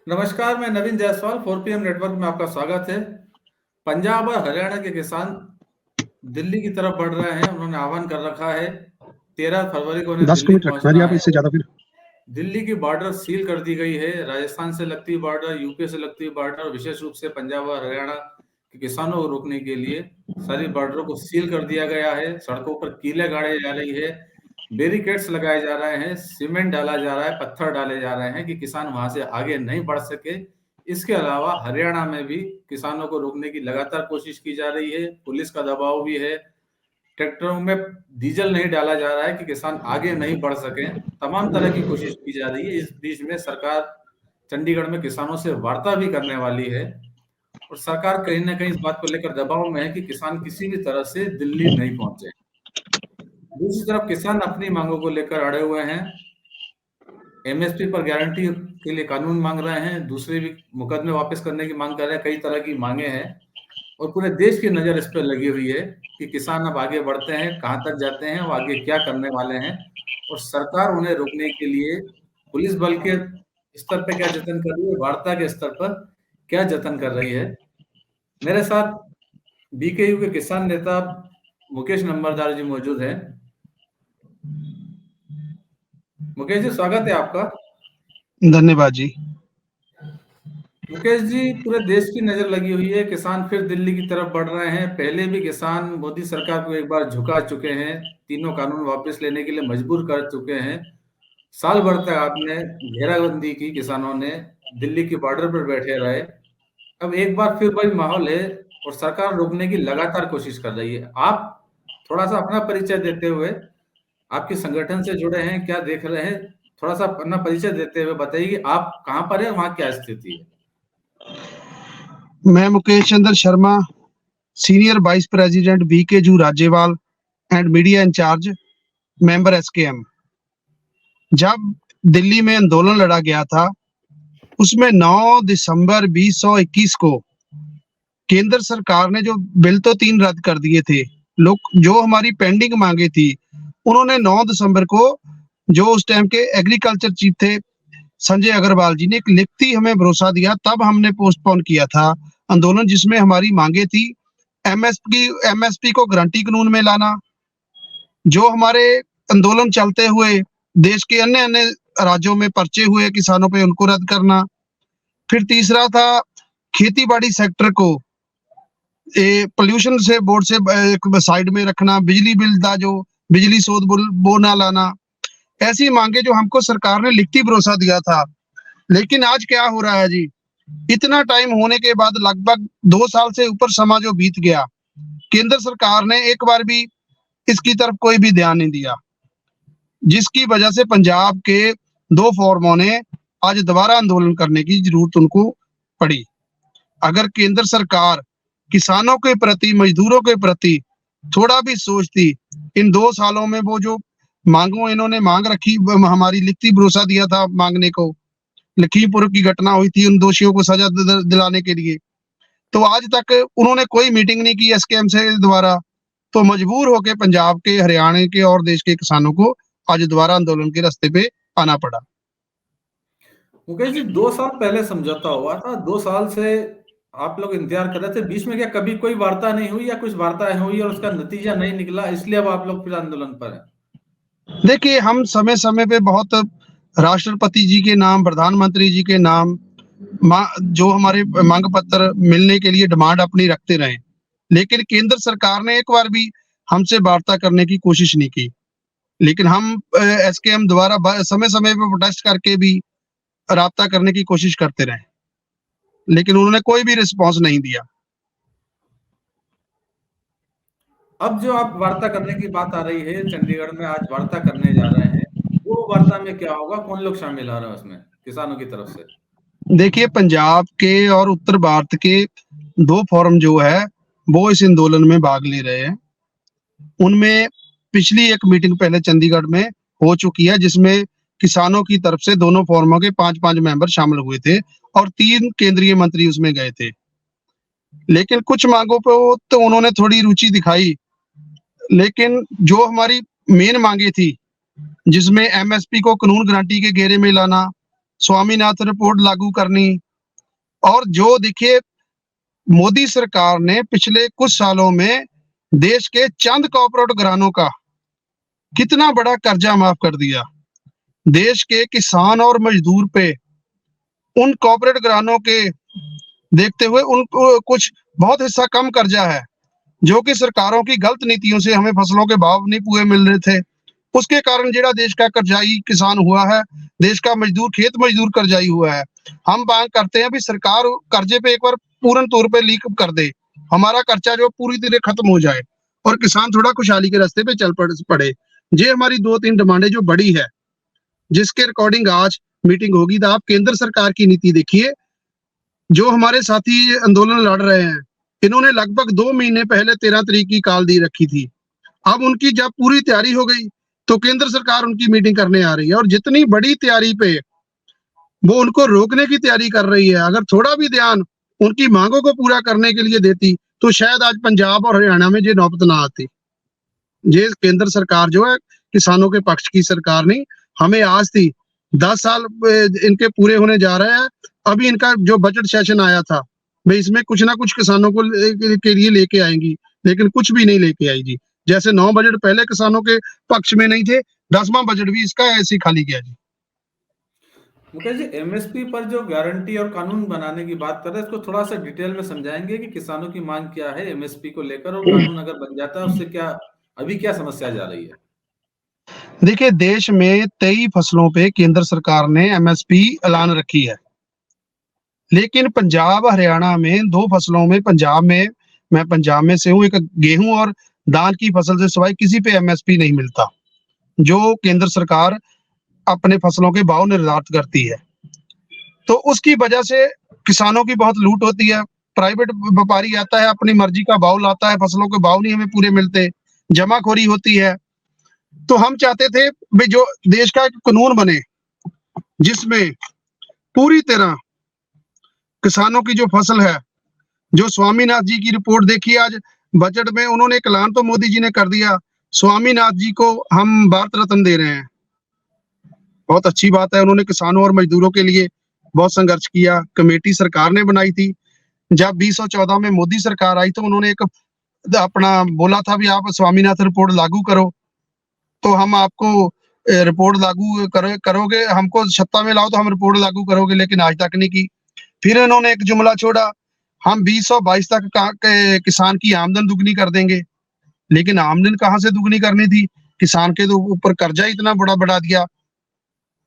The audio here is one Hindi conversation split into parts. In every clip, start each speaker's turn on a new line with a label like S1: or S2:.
S1: नमस्कार, मैं नवीन जायसवाल 4PM नेटवर्क में आपका स्वागत है। पंजाब और हरियाणा के किसान दिल्ली की तरफ बढ़ रहे हैं। उन्होंने आह्वान कर रखा है 13 फरवरी को उन्हें
S2: 10
S1: दिल्ली
S2: मिनट रखना जी
S1: पहुंचना
S2: आप,
S1: है।
S2: इससे ज्यादा फिर
S1: दिल्ली की बॉर्डर सील कर दी गई है। राजस्थान से लगती हुई बॉर्डर, यूपी से लगती हुई बॉर्डर, विशेष रूप से पंजाब और हरियाणा के किसानों को रोकने के लिए सारी बॉर्डरों को सील कर दिया गया है। सड़कों पर कीलें गाड़ी जा रही है, बैरिकेड्स लगाए जा रहे हैं, सीमेंट डाला जा रहा है, पत्थर डाले जा रहे हैं कि किसान वहां से आगे नहीं बढ़ सके। इसके अलावा हरियाणा में भी किसानों को रोकने की लगातार कोशिश की जा रही है। पुलिस का दबाव भी है। ट्रैक्टरों में डीजल नहीं डाला जा रहा है कि किसान आगे नहीं बढ़ सके। तमाम तरह की कोशिश की जा रही है। इस बीच में सरकार चंडीगढ़ में किसानों से वार्ता भी करने वाली है और सरकार कहीं ना कहीं इस बात को लेकर दबाव में है कि किसान किसी भी तरह से दिल्ली नहीं पहुंचे। दूसरी तरफ किसान अपनी मांगों को लेकर अड़े हुए हैं। एमएसपी पर गारंटी के लिए कानून मांग रहे हैं, दूसरे भी मुकदमे वापस करने की मांग कर रहे हैं। कई तरह की मांगे हैं और पूरे देश की नजर इस पर लगी हुई है कि किसान अब आगे बढ़ते हैं, कहां तक जाते हैं, वो आगे क्या करने वाले हैं और सरकार उन्हें रोकने के लिए पुलिस बल के स्तर पर क्या जतन कर रही है, वार्ता के स्तर पर क्या जतन कर रही है। मेरे साथ बीकेयू के किसान नेता मुकेश नंबरदार जी मौजूद हैं। मुकेश जी, स्वागत है आपका।
S2: धन्यवाद जी।
S1: मुकेश जी, पूरे देश की नजर लगी हुई है। किसान फिर दिल्ली की तरफ बढ़ रहे हैं। पहले भी किसान मोदी सरकार को एक बार झुका चुके हैं, तीनों कानून वापस लेने के लिए मजबूर कर चुके हैं। साल भर तक आपने घेराबंदी की, किसानों ने दिल्ली की बॉर्डर पर बैठे रहे। अब एक बार फिर वही माहौल है और सरकार रोकने की लगातार कोशिश कर रही है। आप थोड़ा सा अपना परिचय देते हुए, आपके संगठन से जुड़े हैं, क्या देख रहे हैं, थोड़ा सा अपना परिचय देते हुए बताइए कि आप कहाँ पर हैं, वहाँ क्या स्थिति है।
S2: मैं Mukesh Chandra Sharma, senior vice president BKU राज्यपाल and media in-charge, member SKM. जब दिल्ली में आंदोलन लड़ा गया था, उसमें 9 दिसंबर 2021 को केंद्र सरकार ने जो बिल तो 3 रद्द कर दिए थे, लोग जो हमारी पेंडिंग मांगे थी, उन्होंने 9 दिसंबर को जो उस टाइम के एग्रीकल्चर चीफ थे संजय अग्रवाल जी ने एक लिखती हमें भरोसा दिया, तब हमने पोस्टपोन किया था आंदोलन, जिसमें हमारी मांगे थी एमएसपी को गारंटी कानून में लाना, जो हमारे आंदोलन चलते हुए देश के अन्य अन्य राज्यों में पर्चे हुए किसानों पे, उनको रद्द करना। फिर तीसरा था खेती बाड़ी सेक्टर को पोल्यूशन से बोर्ड से एक साइड में रखना, बिजली बिल था जो बिजली शोध वो ना लाना। ऐसी मांगे जो हमको सरकार ने लिखती भरोसा दिया था। लेकिन आज क्या हो रहा है जी, इतना टाइम होने के बाद लगभग 2 साल से ऊपर समा जो बीत गया, केंद्र सरकार ने एक बार भी इसकी तरफ कोई भी ध्यान नहीं दिया, जिसकी वजह से पंजाब के 2 फॉर्मों ने आज दोबारा आंदोलन करने की जरूरत उनको पड़ी। अगर केंद्र सरकार किसानों के प्रति, मजदूरों के प्रति थोड़ा भी सोचती, इन 2 सालों में वो जो मांगों इन्होंने मांग रखी, हमारी लिखती भरोसा दिया था मांगने को, लखीमपुर की घटना हुई थी उन दोषियों को सजा दिलाने के लिए, तो आज तक उन्होंने कोई मीटिंग नहीं की एसकेएम से द्वारा। तो मजबूर होकर पंजाब के, हरियाणा के और देश के किसानों को आज दोबारा आंदोलन के रास्ते पे आना पड़ा।
S1: मुकेश जी, 2 साल पहले समझौता हुआ था, 2 साल से आप लोग इंतजार कर रहे थे। बीच में क्या कभी कोई वार्ता नहीं हुई या कुछ वार्ताएं हुई और उसका नतीजा नहीं निकला, इसलिए अब आप लोग फिर आंदोलन पर हैं?
S2: देखिए, हम समय समय पे बहुत राष्ट्रपति जी के नाम, प्रधानमंत्री जी के नाम जो हमारे मांग पत्र मिलने के लिए डिमांड अपनी रखते रहे, लेकिन केंद्र सरकार ने एक बार भी हमसे वार्ता करने की कोशिश नहीं की। लेकिन हम एसकेएम द्वारा समय समय पे प्रोटेस्ट करके भी राब्ता करने की कोशिश करते रहे, लेकिन उन्होंने कोई भी रिस्पांस नहीं दिया।
S1: अब जो आप वार्ता करने की बात आ रही है, चंडीगढ़ में आज वार्ता करने जा रहे हैं, वो वार्ता में क्या होगा, कौन लोग शामिल हो रहे हैं उसमें किसानों की तरफ से?
S2: देखिए, पंजाब के और उत्तर भारत के 2 फोरम जो है वो इस आंदोलन में भाग ले रहे हैं। उनमें पिछली एक मीटिंग पहले चंडीगढ़ में हो चुकी है, जिसमें किसानों की तरफ से दोनों फोरमों के 5-5 मेंबर शामिल हुए थे और 3 केंद्रीय मंत्री उसमें गए थे। लेकिन कुछ मांगों पे तो उन्होंने थोड़ी रुचि दिखाई, लेकिन जो हमारी मेन मांगे थी, जिसमें एमएसपी को कानून गारंटी के घेरे में लाना, स्वामीनाथन रिपोर्ट लागू करनी। और जो देखिए मोदी सरकार ने पिछले कुछ सालों में देश के चंद कॉर्पोरेट घरानों का कितना बड़ा कर्जा माफ कर दिया। देश के किसान और मजदूर पे उन कॉर्पोरेट घरानों के देखते हुए उनको कुछ बहुत हिस्सा कम कर्जा है, जो कि सरकारों की गलत नीतियों से हमें फसलों के भाव नहीं पूरे मिल रहे थे। उसके कारण जेड़ा देश का कर्जाई किसान हुआ है, देश का मजदूर खेत मजदूर कर्जाई हुआ है। हम मांग करते हैं भी सरकार कर्जे पे एक बार पूर्ण तौर पे लीक कर दे, हमारा कर्जा जो पूरी तरह खत्म हो जाए और किसान थोड़ा खुशहाली के रास्ते पे चल पड़े। ये हमारी 2-3 डिमांडें जो बड़ी है, जिसके अकॉर्डिंग आज मीटिंग होगी। तो आप केंद्र सरकार की नीति देखिए। जो हमारे साथी आंदोलन लड़ रहे हैं, इन्होंने लगभग 2 महीने पहले 13 तारीख की कॉल दी रखी थी। अब उनकी जब पूरी तैयारी हो गई तो केंद्र सरकार उनकी मीटिंग करने आ रही है, और जितनी बड़ी तैयारी पे वो उनको रोकने की तैयारी कर रही है। अगर थोड़ा भी ध्यान उनकी मांगों को पूरा करने के लिए देती तो शायद आज पंजाब और हरियाणा में ये नौबत ना आती। ये केंद्र सरकार जो है किसानों के पक्ष की सरकार नहीं, हमें आज थी 10 साल इनके पूरे होने जा रहे हैं। अभी इनका जो बजट सेशन आया था, भाई इसमें कुछ ना कुछ किसानों को के लिए लेके आएंगी, लेकिन कुछ भी नहीं लेके आई जी। जैसे 9 बजट पहले किसानों के पक्ष में नहीं थे, 10वां बजट भी इसका ऐसे ही खाली गया जी।
S1: मुकेश जी, एमएसपी पर जो गारंटी और कानून बनाने की बात कर रहे हैं, इसको थोड़ा सा डिटेल में समझाएंगे कि किसानों की मांग क्या है एमएसपी को लेकर, और कानून अगर बन जाता है उससे क्या अभी क्या समस्या जा रही है?
S2: देखिए देश में 23 फसलों पे केंद्र सरकार ने एमएसपी ऐलान रखी है, लेकिन पंजाब हरियाणा में 2 फसलों में, मैं पंजाब में से हूँ, एक गेहूं और धान की फसल से सिवाय किसी पे एमएसपी नहीं मिलता, जो केंद्र सरकार अपने फसलों के भाव निर्धारित करती है। तो उसकी वजह से किसानों की बहुत लूट होती है। प्राइवेट व्यापारी आता है, अपनी मर्जी का भाव लाता है, फसलों के भाव नहीं हमें पूरे मिलते, जमाखोरी होती है। तो हम चाहते थे भाई जो देश का एक कानून बने जिसमें पूरी तरह किसानों की जो फसल है, जो स्वामीनाथ जी की रिपोर्ट देखी आज बजट में, उन्होंने एक ऐलान तो मोदी जी ने कर दिया, स्वामीनाथ जी को हम भारत रत्न दे रहे हैं। बहुत अच्छी बात है, उन्होंने किसानों और मजदूरों के लिए बहुत संघर्ष किया। कमेटी सरकार ने बनाई थी। जब 2014 में मोदी सरकार आई तो उन्होंने एक अपना बोला था भी आप स्वामीनाथ रिपोर्ट लागू करो, तो हम आपको रिपोर्ट लागू करोगे, हमको सत्ता में लाओ तो हम रिपोर्ट लागू करोगे, लेकिन आज तक नहीं की। फिर इन्होंने एक जुमला छोड़ा, हम 2022 तक किसान की आमदन दुगनी कर देंगे, लेकिन आमदन कहाँ से दुगनी करनी थी? किसान के तो ऊपर कर्जा इतना बड़ा बढ़ा दिया,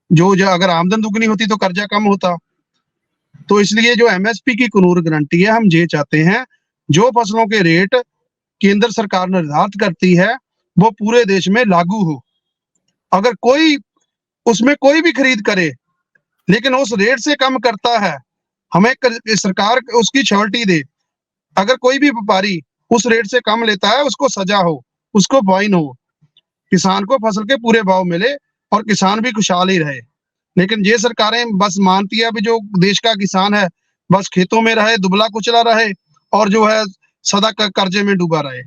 S2: जो अगर आमदन दुगनी होती तो कर्जा कम होता। तो इसलिए जो एमएसपी की कानून गारंटी है, हम ये चाहते हैं जो फसलों के रेट केंद्र सरकार निर्धारित करती है वो पूरे देश में लागू हो। अगर कोई उसमें कोई भी खरीद करे लेकिन उस रेट से कम करता है, हमें सरकार उसकी श्योरिटी दे। अगर कोई भी व्यापारी उस रेट से कम लेता है, उसको सजा हो, उसको फाइन हो, किसान को फसल के पूरे भाव मिले और किसान भी खुशहाल ही रहे। लेकिन ये सरकारें बस मानती है भी जो देश का किसान है बस खेतों में रहे, दुबला कुचला रहे और जो है सदा कर्जे में डूबा रहे।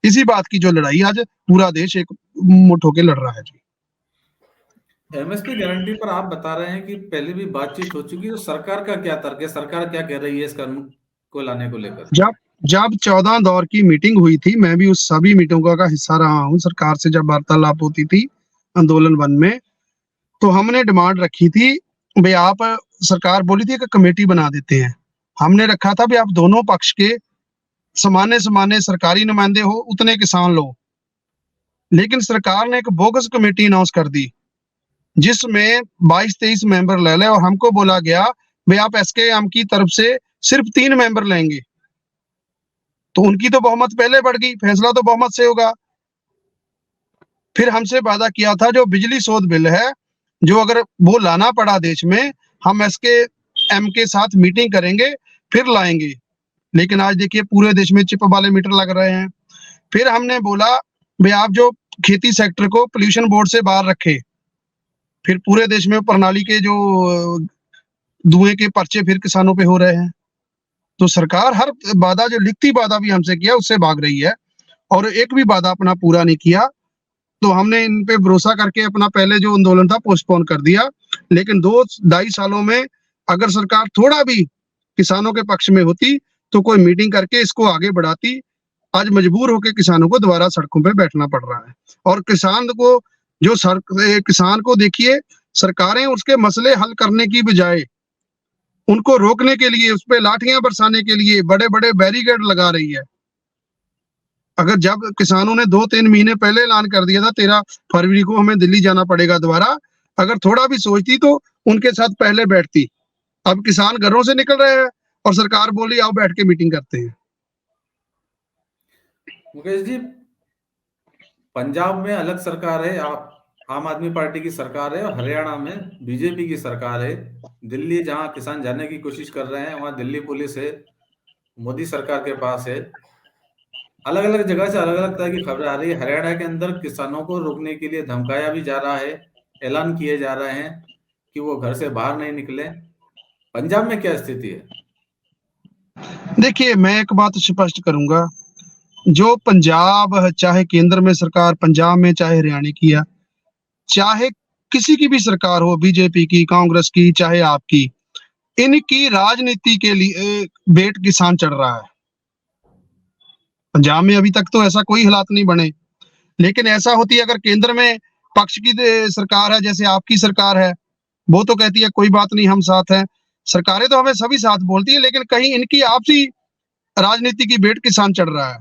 S2: इसी बात की जो लड़ाई आज पूरा देश एक मुठ होके लड़ रहा है जी।
S1: एमएसपी गारंटी पर आप बता रहे हैं कि पहले भी बातचीत हो चुकी है, तो सरकार का क्या तर्क है, सरकार क्या कह रही है इस कानून को लाने को लेकर?
S2: जब जब 14 दौर की मीटिंग हुई थी, मैं भी उस सभी मीटिंगों का हिस्सा रहा हूँ। सरकार से जब वार्तालाप होती थी आंदोलन 1 में, तो हमने डिमांड रखी थी भाई आप, सरकार बोली थी कि कमेटी बना देते हैं। हमने रखा था भी आप दोनों पक्ष के समाने सरकारी नुमाइंदे हो, उतने किसान लो। लेकिन सरकार ने एक बोगस कमेटी अनाउंस कर दी जिसमें 22-23 मेंबर ले ले, और हमको बोला गया भाई आप एसकेएम की तरफ से सिर्फ 3 मेंबर लेंगे। तो उनकी तो बहुमत पहले बढ़ गई, फैसला तो बहुमत से होगा। फिर हमसे वादा किया था जो बिजली शोध बिल है, जो अगर वो लाना पड़ा देश में, हम एसकेएम के साथ मीटिंग करेंगे फिर लाएंगे। लेकिन आज देखिए पूरे देश में चिप वाले मीटर लग रहे हैं। फिर हमने बोला भाई आप जो खेती सेक्टर को पोल्यूशन बोर्ड से बाहर रखे, फिर पूरे देश में प्रणाली के जो धुएं के पर्चे फिर किसानों पे हो रहे हैं। तो सरकार हर वादा, जो लिखती वादा भी हमसे किया, उससे भाग रही है और एक भी वादा अपना पूरा नहीं किया। तो हमने इन पे भरोसा करके अपना पहले जो आंदोलन था पोस्टपोन कर दिया। लेकिन 2-2.5 सालों में अगर सरकार थोड़ा भी किसानों के पक्ष में होती तो कोई मीटिंग करके इसको आगे बढ़ाती। आज मजबूर होकर किसानों को दोबारा सड़कों पे बैठना पड़ रहा है। और किसान को किसान को देखिए, सरकारें उसके मसले हल करने की बजाय उनको रोकने के लिए, उस पे लाठियां बरसाने के लिए बड़े बड़े बैरिकेड लगा रही है। अगर जब किसानों ने 2-3 महीने पहले ऐलान कर दिया था 13 फरवरी को हमें दिल्ली जाना पड़ेगा दोबारा, अगर थोड़ा भी सोचती तो उनके साथ पहले बैठती। अब किसान घरों से निकल रहे हैं और सरकार बोली आओ बैठ के मीटिंग करते हैं।
S1: मुकेश जी, पंजाब में अलग सरकार है, आम आदमी पार्टी की सरकार है, और हरियाणा में बीजेपी की सरकार है। दिल्ली जहां किसान जाने की कोशिश कर रहे हैं वहां दिल्ली पुलिस है, मोदी सरकार के पास है। अलग अलग जगह से अलग अलग तरह की खबरें आ रही है। हरियाणा के अंदर किसानों को रोकने के लिए धमकाया भी जा रहा है, ऐलान किए जा रहे हैं कि वो घर से बाहर नहीं निकले। पंजाब में क्या स्थिति है?
S2: देखिए, मैं एक बात स्पष्ट करूंगा, जो पंजाब चाहे केंद्र में सरकार पंजाब में चाहे हरियाणा की है, चाहे किसी की भी सरकार हो, बीजेपी की, कांग्रेस की, चाहे आपकी, इनकी राजनीति के लिए बेट किसान चढ़ रहा है। पंजाब में अभी तक तो ऐसा कोई हालात नहीं बने, लेकिन ऐसा होती है अगर केंद्र में पक्ष की सरकार है, जैसे आपकी सरकार है, वो तो कहती है कोई बात नहीं हम साथ हैं। सरकारें तो हमें सभी साथ बोलती है, लेकिन कहीं इनकी आपसी राजनीति की बेट किसान चढ़ रहा है।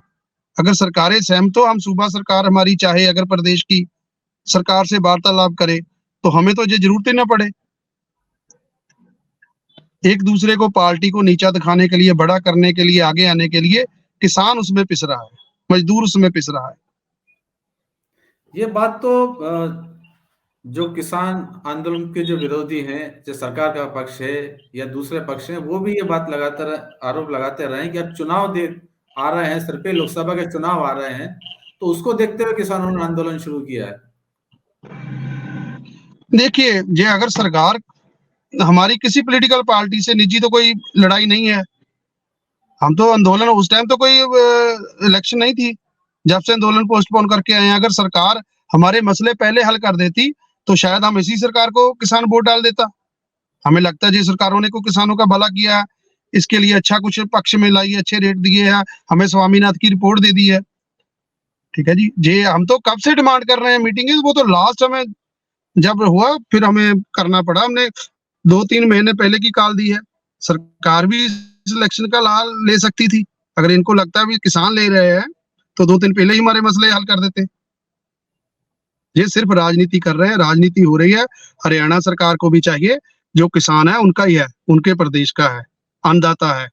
S2: अगर सरकारें सहमत हो, हम सूबा सरकार हमारी चाहे अगर प्रदेश की सरकार से वार्तालाप करे तो हमें तो ये जरूरत ही ना पड़े। एक दूसरे को पार्टी को नीचा दिखाने के लिए, बड़ा करने के लिए, आगे आने के लिए किसान उसमें पिस रहा है, मजदूर उसमें पिस रहा है।
S1: ये बात तो जो किसान आंदोलन के जो विरोधी हैं, जो सरकार का पक्ष है या दूसरे पक्ष हैं, वो भी ये बात लगातार आरोप लगाते रहे हैं कि अब चुनाव देख आ रहे हैं, सर पे लोकसभा के चुनाव आ रहे हैं, तो उसको देखते हुए किसानों ने आंदोलन शुरू किया है।
S2: देखिए, ये अगर सरकार हमारी किसी पॉलिटिकल पार्टी से निजी तो कोई लड़ाई नहीं है। हम तो आंदोलन उस टाइम तो कोई इलेक्शन नहीं थी जब से आंदोलन पोस्टपोन करके आए हैं। अगर सरकार हमारे मसले पहले हल कर देती तो शायद हम इसी सरकार को किसान वोट डाल देता। हमें लगता है जी सरकारों ने को किसानों का भला किया है, इसके लिए अच्छा कुछ पक्ष में लाई, अच्छे रेट दिए हैं, हमें स्वामीनाथन की रिपोर्ट दे दी है। ठीक है जी, जे हम तो कब से डिमांड कर रहे हैं मीटिंग, वो तो लास्ट हमें जब हुआ फिर हमें करना पड़ा। हमने 2-3 महीने पहले की कॉल दी है। सरकार भी इस इलेक्शन का लाभ ले सकती थी। अगर इनको लगता है भी किसान ले रहे हैं तो 2 दिन पहले ही हमारे मसले हल कर देते। ये सिर्फ राजनीति कर रहे हैं, राजनीति हो रही है। हरियाणा सरकार को भी चाहिए, जो किसान है उनका ही है, उनके प्रदेश का है, अन्नदाता है,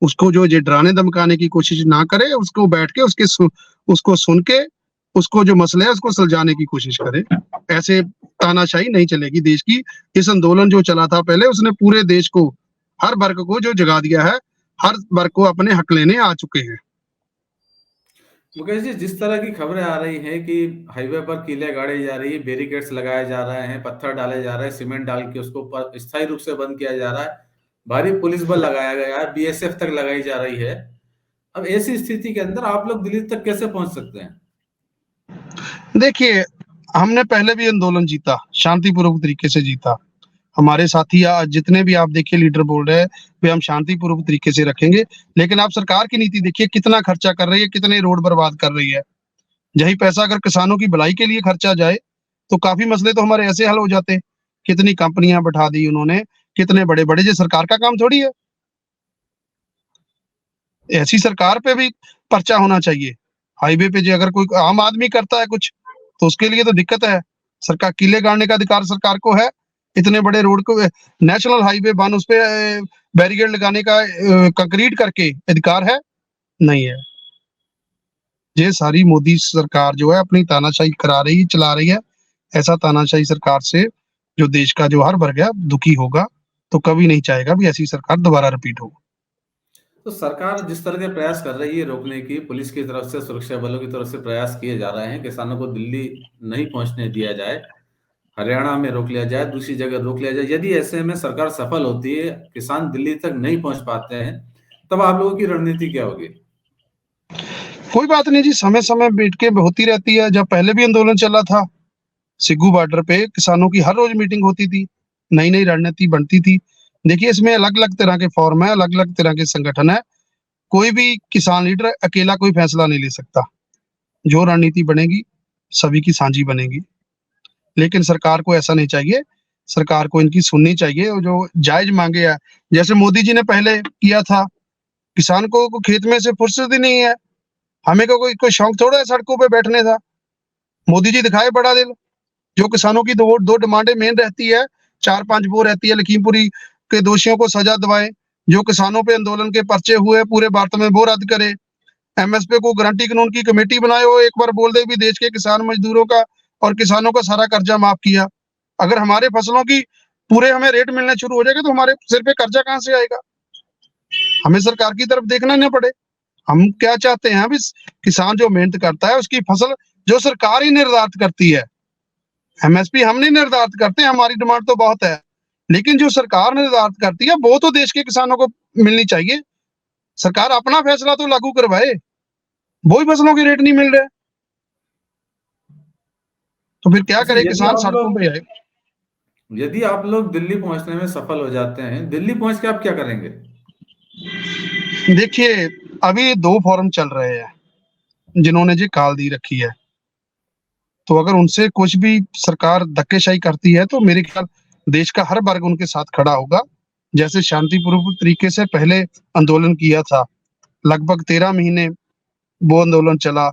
S2: उसको जो ये डराने धमकाने की कोशिश ना करे, उसको बैठ के उसको सुन के उसको जो मसले है उसको सुलझाने की कोशिश करे। ऐसे तानाशाही नहीं चलेगी देश की। इस आंदोलन जो चला था पहले, उसने पूरे देश को, हर वर्ग को जो जगा दिया है, हर वर्ग को अपने हक लेने आ चुके हैं।
S1: मुकेश जी, जिस तरह की खबरें आ रही हैं कि हाईवे पर कीलें गाड़ी जा रही है, बैरिकेड्स लगाए जा रहे हैं, पत्थर डाले जा रहे हैं, सीमेंट डाल के उसको स्थायी रूप से बंद किया जा रहा है, भारी पुलिस बल लगाया गया है, बीएसएफ तक लगाई जा रही है। अब ऐसी स्थिति के अंदर आप लोग दिल्ली तक कैसे पहुंच सकते हैं?
S2: देखिए, हमने पहले भी आंदोलन जीता, शांतिपूर्वक तरीके से जीता। हमारे साथी आज जितने भी आप देखिए लीडर बोल रहे हैं, वे हम शांतिपूर्वक तरीके से रखेंगे। लेकिन आप सरकार की नीति देखिए, कितना खर्चा कर रही है, कितने रोड बर्बाद कर रही है। यही पैसा अगर किसानों की भलाई के लिए खर्चा जाए तो काफी मसले तो हमारे ऐसे हल हो जाते। कितनी कंपनियां बैठा दी उन्होंने, कितने बड़े बड़े, जो सरकार का काम थोड़ी है। ऐसी सरकार पे भी पर्चा होना चाहिए। हाईवे पे जो अगर कोई आम आदमी करता है कुछ तो उसके लिए तो दिक्कत है। सरकार किले गाड़ने का अधिकार सरकार को है, इतने बड़े रोड को नेशनल हाईवे बन उस पे बैरिकेड लगाने का कंक्रीट करके अधिकार है नहीं है। ये सारी मोदी सरकार जो है अपनी तानाशाही करा रही, चला रही है। ऐसा तानाशाही सरकार से जो देश का जो हर वर्ग है दुखी होगा, तो कभी नहीं चाहेगा भी ऐसी सरकार दोबारा रिपीट हो।
S1: तो सरकार जिस तरह के प्रयास कर रही है रोकने की, पुलिस की तरफ से, सुरक्षा बलों की तरफ से प्रयास किए जा रहे हैं, किसानों को दिल्ली नहीं पहुंचने दिया जाए, हरियाणा में रोक लिया जाए, दूसरी जगह रोक लिया जाए। यदि ऐसे में सरकार सफल होती है, किसान दिल्ली तक नहीं पहुंच पाते हैं, तब आप लोगों की रणनीति क्या होगी?
S2: कोई बात नहीं जी, समय समय बैठ के होती रहती है। जब पहले भी आंदोलन चला था, सिग्गू बॉर्डर पे किसानों की हर रोज मीटिंग होती थी। नई नई रणनीति बनती थी। देखिए इसमें अलग अलग तरह के फॉर्म है, अलग अलग तरह के संगठन है। कोई भी किसान लीडर अकेला कोई फैसला नहीं ले सकता। जो रणनीति बनेगी सभी की साझी बनेगी, लेकिन सरकार को ऐसा नहीं चाहिए। सरकार को इनकी सुननी चाहिए और जो जायज मांगे है, जैसे मोदी जी ने पहले किया था, किसान को खेत में से फुर्सत ही नहीं है, हमें कोई शौक थोड़ा है सड़कों पे बैठने का। मोदी जी दिखाए बड़ा दिल। जो किसानों की दो डिमांडें मेन रहती है, 4-5 वो रहती है, लखीमपुरी के दोषियों को सजा दिलाए, जो किसानों पे आंदोलन के पर्चे हुए पूरे भारत में वो रद्द करे, एमएसपी को गारंटी कानून की कमेटी बनाए, वो एक बार बोल दे भी देश के किसान मजदूरों का और किसानों का सारा कर्जा माफ किया। अगर हमारे फसलों की पूरे हमें रेट मिलने शुरू हो जाएगा तो हमारे सिर पे कर्जा कहाँ से आएगा? हमें सरकार की तरफ देखना न पड़े। हम क्या चाहते हैं, अभी किसान जो मेहनत करता है उसकी फसल जो सरकार ही निर्धारित करती है, एमएसपी हम नहीं निर्धारित करते, हमारी डिमांड तो बहुत है, लेकिन जो सरकार निर्धारित करती है वो तो देश के किसानों को मिलनी चाहिए। सरकार अपना फैसला तो लागू करवाए, वो ही फसलों के रेट नहीं मिल रहे तो फिर क्या
S1: अच्छा,
S2: करे किसान? सड़कों पे आए।
S1: यदि आप लोग दिल्ली पहुंचने में सफल हो जाते हैं, दिल्ली पहुंच के आप क्या करेंगे?
S2: देखिए अभी 2 फॉर्म चल रहे हैं जिन्होंने जी काल दी रखी है, तो अगर उनसे कुछ भी सरकार धक्केशाही करती है तो मेरे ख्याल देश का हर वर्ग उनके साथ खड़ा होगा। जैसे शांतिपूर्वक तरीके से पहले आंदोलन किया था, लगभग 13 महीने वो आंदोलन चला,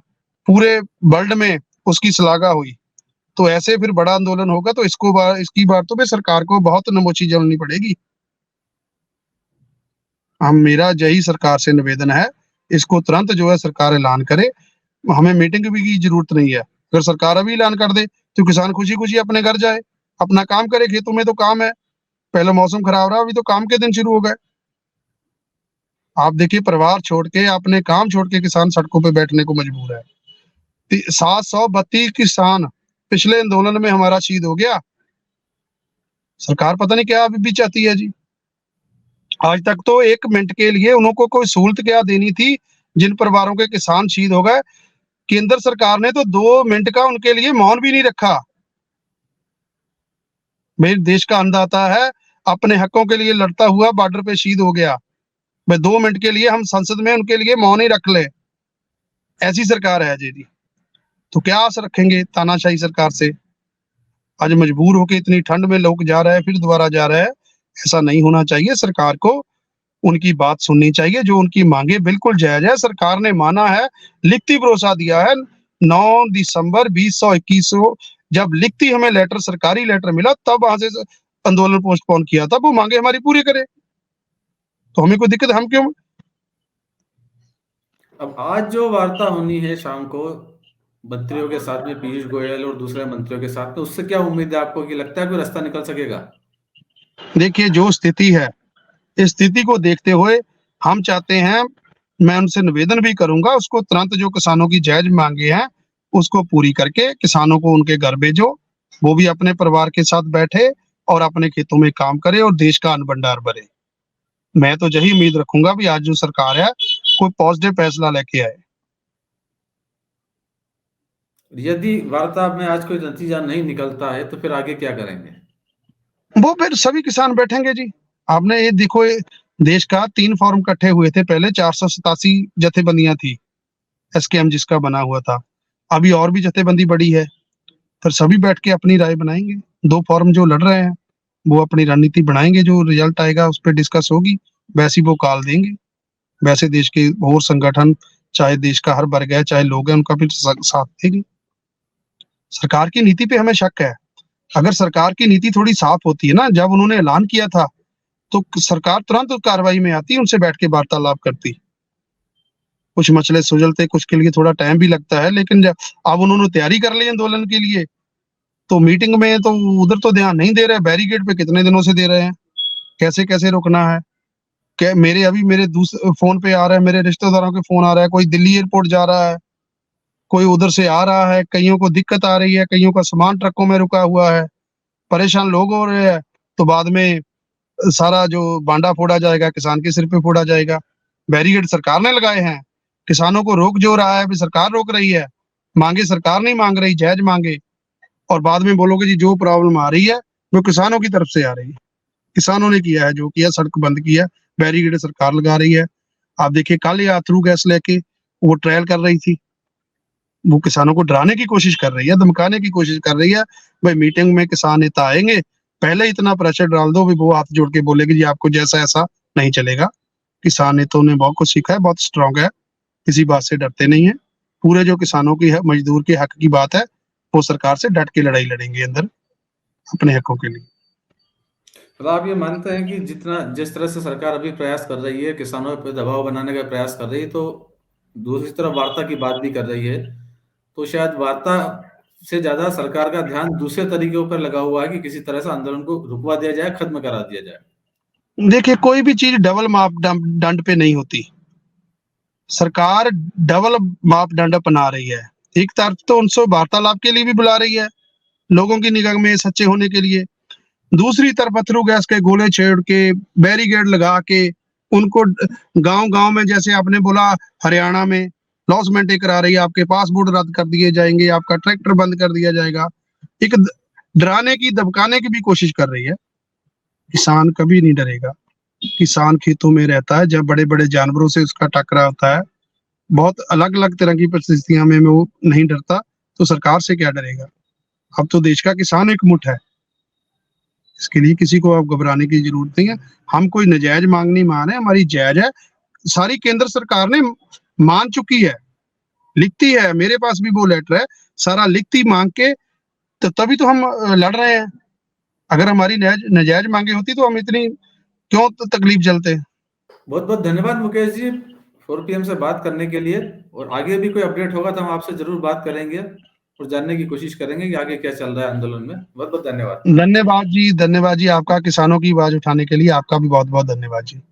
S2: पूरे वर्ल्ड में उसकी श्लाघा हुई, तो ऐसे फिर बड़ा आंदोलन होगा तो इसकी बार तो फिर सरकार को बहुत नमोची झेलनी पड़ेगी। मेरा यही सरकार से निवेदन है, इसको तुरंत जो है सरकार ऐलान करे। हमें मीटिंग भी की जरूरत नहीं है। अगर सरकार अभी ऐलान कर दे तो किसान खुशी खुशी अपने घर जाए, अपना काम करे। खेतों में तो काम है, पहले मौसम खराब रहा, अभी तो काम के दिन शुरू हो गए। आप देखिए परिवार छोड़ के, अपने काम छोड़ के किसान सड़कों पे बैठने को मजबूर है। 732 किसान पिछले आंदोलन में हमारा शहीद हो गया। सरकार पता नहीं क्या अभी भी चाहती है जी। आज तक तो 1 मिनट के लिए उनको कोई सहूलत क्या देनी थी जिन परिवारों के किसान शहीद हो गए। केंद्र सरकार ने तो 2 मिनट का उनके लिए मौन भी नहीं रखा। मेरे देश का अन्नदाता है, अपने हकों के लिए लड़ता हुआ बॉर्डर पे शहीद हो गया, भाई 2 मिनट के लिए हम संसद में उनके लिए मौन ही रख ले। ऐसी सरकार है जी। तो क्या आस रखेंगे तानाशाही सरकार से? आज मजबूर होके इतनी ठंड में लोग जा रहे हैं, फिर दोबारा जा रहे हैं। ऐसा नहीं होना चाहिए। सरकार को उनकी बात सुननी चाहिए, जो उनकी मांगे बिल्कुल जायज है। सरकार ने माना है, लिखती भरोसा दिया है। 9 दिसंबर 2021 को जब लिखती हमें लेटर, सरकारी लेटर मिला, तब वहां से आंदोलन पोस्टपोन किया था। वो मांगे हमारी पूरी करे तो हमें कोई दिक्कत, हम क्यों?
S1: अब आज जो वार्ता होनी है शाम को मंत्रियों के साथ में, पीयूष गोयल और दूसरे मंत्रियों के साथ में, उससे क्या उम्मीद है आपको, कि लगता है कोई रास्ता निकल सकेगा?
S2: देखिए जो स्थिति है, इस स्थिति को देखते हुए हम चाहते हैं, मैं उनसे निवेदन भी करूंगा, उसको तुरंत जो किसानों की जायज मांगे हैं उसको पूरी करके किसानों को उनके घर भेजो, वो भी अपने परिवार के साथ बैठे और अपने खेतों में काम करे और देश का अन्न भंडार भरे। मैं तो यही उम्मीद रखूंगा भी आज जो सरकार है कोई पॉजिटिव फैसला लेके आए।
S1: यदि वार्ता में आज कोई नतीजा नहीं निकलता है तो फिर आगे क्या करेंगे?
S2: वो फिर सभी किसान बैठेंगे जी। आपने ये देखो, देश का 3 फॉर्म इकट्ठे हुए थे पहले, 487 जथेबंदियां थी, एसकेएम जिसका बना हुआ था। अभी और भी जथेबंदी बड़ी है, फिर सभी बैठ के अपनी राय बनाएंगे। 2 फॉर्म जो लड़ रहे हैं वो अपनी रणनीति बनाएंगे, जो रिजल्ट आएगा उस पर डिस्कस होगी, वैसी वो कॉल देंगे। वैसे देश के और संगठन, चाहे देश का हर वर्ग है, चाहे लोग हैं, उनका भी साथ देंगे। सरकार की नीति पे हमें शक है। अगर सरकार की नीति थोड़ी साफ होती है ना, जब उन्होंने ऐलान किया था तो सरकार तुरंत कार्रवाई में आती, उनसे बैठ के वार्तालाप करती। कुछ मसले सुलझते, कुछ के लिए थोड़ा टाइम भी लगता है, लेकिन जब अब उन्होंने तैयारी कर ली आंदोलन के लिए, तो मीटिंग में तो उधर तो ध्यान नहीं दे रहे। बैरिकेड पे कितने दिनों से दे रहे हैं, कैसे कैसे रोकना है। क्या मेरे दूसरे फोन पे आ रहा है, मेरे रिश्तेदारों के फोन आ रहा है, कोई दिल्ली एयरपोर्ट जा रहा है, कोई उधर से आ रहा है, कईयों को दिक्कत आ रही है, कईयों का सामान ट्रकों में रुका हुआ है, परेशान लोग हो रहे हैं। तो बाद में सारा जो बांडा फोड़ा जाएगा, किसान के सिर पे फोड़ा जाएगा। बैरिकेड सरकार ने लगाए हैं, किसानों को रोक जो रहा है, भी सरकार रोक रही है। मांगे सरकार नहीं मांग रही, जायज मांगे। और बाद में बोलोगे जी जो प्रॉब्लम आ रही है वो किसानों की तरफ से आ रही है। किसानों ने किया है, जो किया, सड़क बंद किया, बैरिकेड सरकार लगा रही है। आप देखिए कल या थ्रू गैस लेके वो ट्रायल कर रही थी, वो किसानों को डराने की कोशिश कर रही है, धमकाने की कोशिश कर रही है। भाई मीटिंग में किसान नेता आएंगे, पहले इतना प्रेशर डाल दो भी वो हाथ जोड़ के बोलेगी जी आपको जैसा ऐसा नहीं चलेगा। किसान नेताओं ने बहुत कुछ सीखा है, बहुत स्ट्रांग है, किसी बात से डरते नहीं है। पूरे जो किसानों की है, मजदूर के हक की बात है, वो सरकार से डट के लड़ाई लड़ेंगे अंदर अपने हकों के लिए।
S1: मतलब आप ये मानते हैं कि जिस तरह से सरकार अभी प्रयास कर रही है, किसानों पर दबाव बनाने का प्रयास कर रही है, तो दूसरी तरफ वार्ता की बात भी कर रही है, तो शायद वार्ता से ज्यादा सरकार का ध्यान दूसरे तरीकों पर लगा हुआ है कि किसी तरह से आंदोलन को रुकवा दिया जाए, खत्म करा दिया जाए।
S2: देखिए कोई भी चीज डबल मापदंड पे नहीं होती। सरकार डबल मापदंड अपना रही है। एक तरफ तो उनसे वार्तालाप के लिए भी बुला रही है, लोगों की निगाह में सच्चे होने के लिए, दूसरी तरफ अथरू गैस के गोले छेड़ के, बैरिकेड लगा के, उनको गांव गांव में, जैसे आपने बोला हरियाणा में लॉसमेंटे करा रही है, आपके पासपोर्ट रद्द कर दिए जाएंगे, आपका ट्रैक्टर बंद कर दिया जाएगा। एक डराने की, धमकाने की भी कोशिश कर रही है। किसान कभी नहीं डरेगा। किसान खेतों में रहता है, जब बड़े बड़े जानवरों से उसका टकराव होता है, बहुत अलग अलग तरह की परिस्थितियों में वो नहीं डरता, तो सरकार से क्या डरेगा। अब तो देश का किसान एकमुठ है, इसके लिए किसी को अब घबराने की जरूरत नहीं है। हम कोई नजायज मांग नहीं मान रहे, हमारी जायज है, सारी केंद्र सरकार ने मान चुकी है, लिखती है, मेरे पास भी वो लेटर है, सारा लिखती मांग के, तो तभी तो हम लड़ रहे हैं। अगर हमारी नजायज मांगे होती तो हम इतनी क्यों तकलीफ झेलते।
S1: बहुत बहुत धन्यवाद मुकेश जी 4 PM से बात करने के लिए, और आगे भी कोई अपडेट होगा तो हम आपसे जरूर बात करेंगे और जानने की कोशिश करेंगे कि आगे क्या चल रहा है आंदोलन में। बहुत बहुत धन्यवाद।
S2: धन्यवाद जी, धन्यवाद जी आपका, किसानों की आवाज उठाने के लिए आपका भी बहुत बहुत धन्यवाद जी।